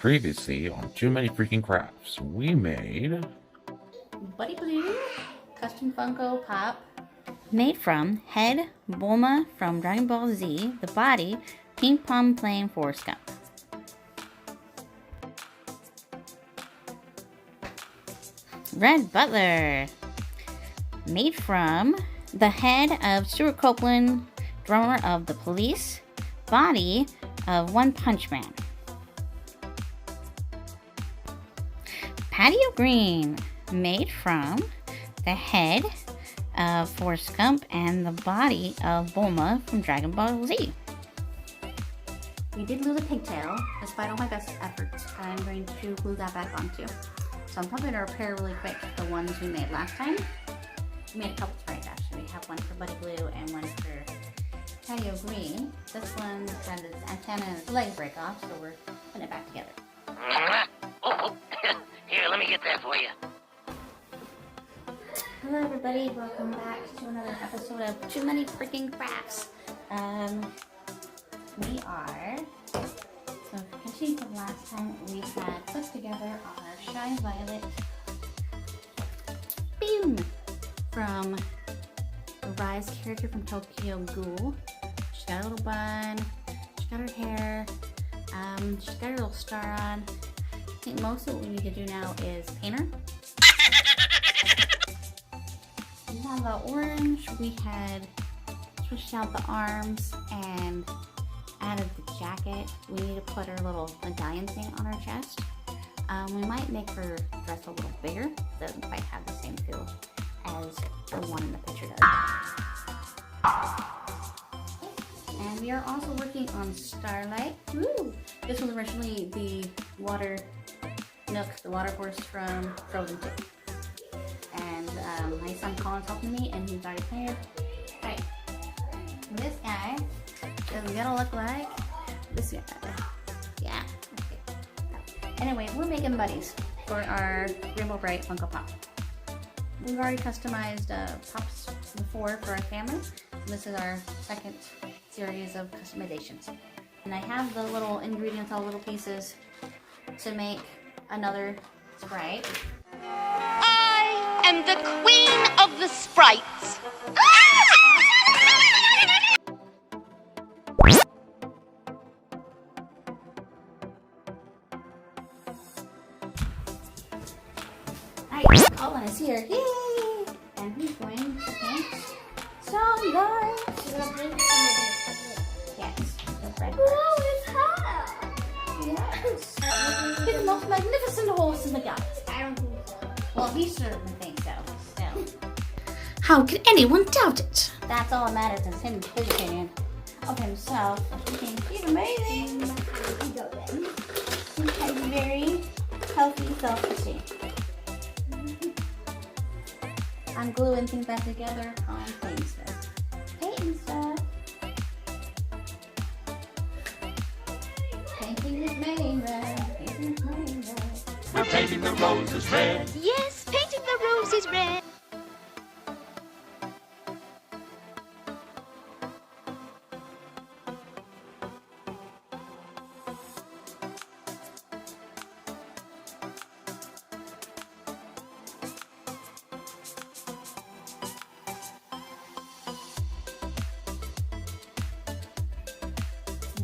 Previously on Too Many Freaking Crafts, we made Buddy Blue custom Funko Pop made from head Bulma from Dragon Ball Z, the body Ping Pong playing Forrest Gump. Red Butler made from the head of Stuart Copeland, drummer of the Police, body of One Punch Man. Patio Green made from the head of Forrest Gump and the body of Bulma from Dragon Ball Z. We did lose a pigtail, despite all my best efforts. I'm going to glue that back on too. So I'm probably going to repair really quick the ones we made last time. We made a couple Sprite actually. We have one for Buddy Blue and one for Patio Green. This one had its antenna and its leg break off, so we're putting it back together. Oh, here, let me get that for you. Hello everybody, welcome back to another episode of Too Many Freaking Crafts. We are, so catching from last time, we had put together our Shy Violet Beam from the Rise character from Tokyo Ghoul. She's got a little bun, she's got her hair, she's got her little star on. I think most of what we need to do now is paint her. We have the orange, we had switched out the arms and added the jacket. We need to put her little medallion thing on her chest. We might make her dress a little bigger. Doesn't quite have the same feel as the one in the picture does. And we are also working on Starlite. Woo! This was originally the water Nook, the water horse from Frozen 2. And my son Colin's helping me and he's already painted. Alright. This guy is gonna look like this guy. Yeah. Okay. Anyway, we're making buddies for our Rainbow Brite Funko Pop. We've already customized pops before for our family. This is our second series of customizations. And I have the little ingredients, all the little pieces to make another Sprite. I am the queen of the sprites. Alright, Colin is here. Yay! And he's going to paint Starlight. Yes, the red Oh, it's hot! Yes. He's the most magnificent horse in the galaxy. I don't think so. Well, he certainly thinks so. How could anyone doubt it? That's all that matters is his opinion of himself. He's amazing. He has very healthy self-esteem. I'm gluing things back together on painting stuff. Painting stuff. Painting is made red. Painting is made red. We're painting the roses red. Yes, painting the roses red.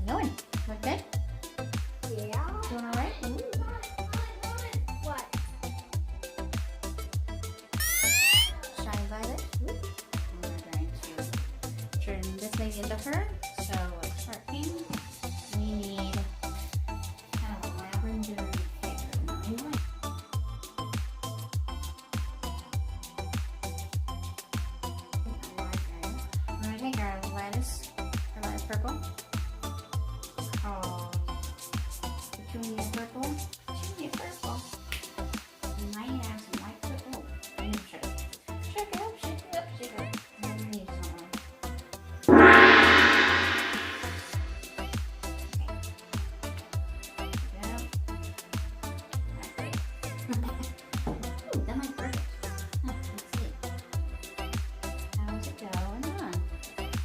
Going. Look good? Yeah. Doing alright? What? Shy Violet. And we're going to turn this lady into her. So let's start painting. We need kind of a lavender hair. No, you want we're going to take our lettuce purple. Oh, petunia purple. Petunia purple. We might have some white purple. I need sugar. Shake it up, shake it up, shake it up. And then we need some. Okay. Yep. That's great. Ooh, that might perfect. Let's see. How's it going on? Okay.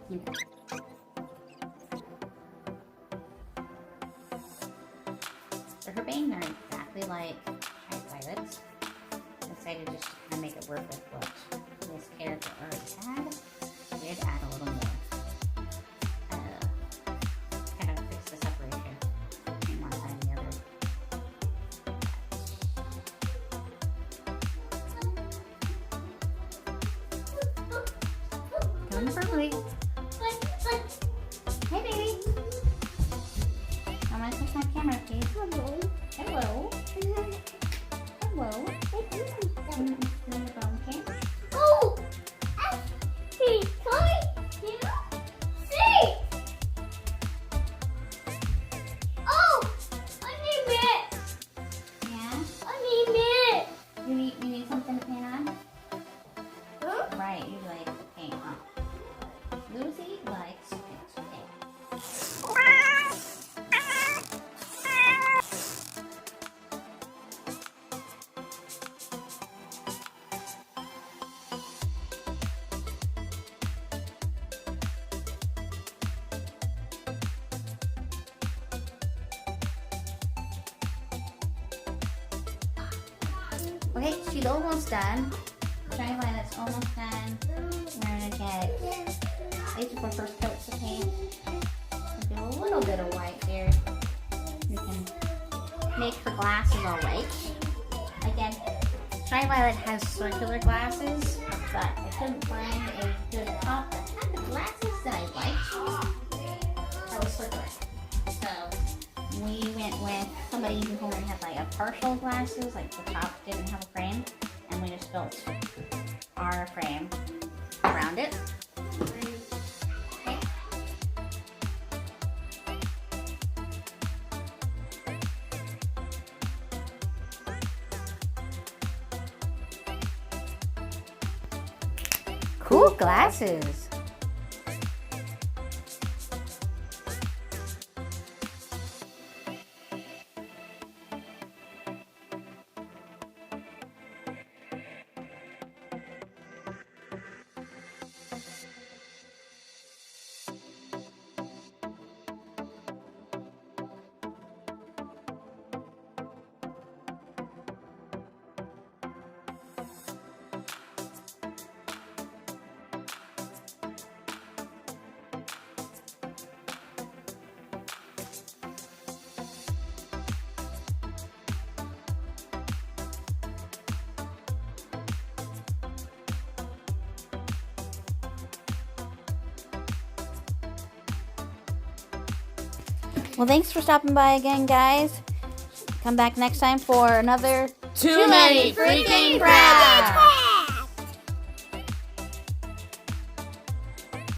you know. So her bangs are exactly like Violet's. I decided just to kind of make it work with what this character already had. I did add a little more. Kind of fix the separation between one side and the other. Going firmly. Hey, baby. I'm gonna touch my camera, please. Hello. Hello. Hello. Okay. Oh! Hey, Chloe, you see? Oh! I need it! Yeah? I need it! You need something to paint on? Huh? Right, you like paint, huh? Lucy likes paint. Okay, she's almost done. Shiny Violet's almost done. We're gonna get these are our first coats of paint. We'll do a little bit of white here. We can make her glasses all white. Again, Shiny Violet has circular glasses, but I couldn't find a good top that had the glasses that I liked. That was circular. So we went with somebody who only had like a partial glasses, like the top didn't have a frame, and we just built our frame around it. Okay. Cool glasses. Well, thanks for stopping by again, guys. Come back next time for another Too many freaking crafts.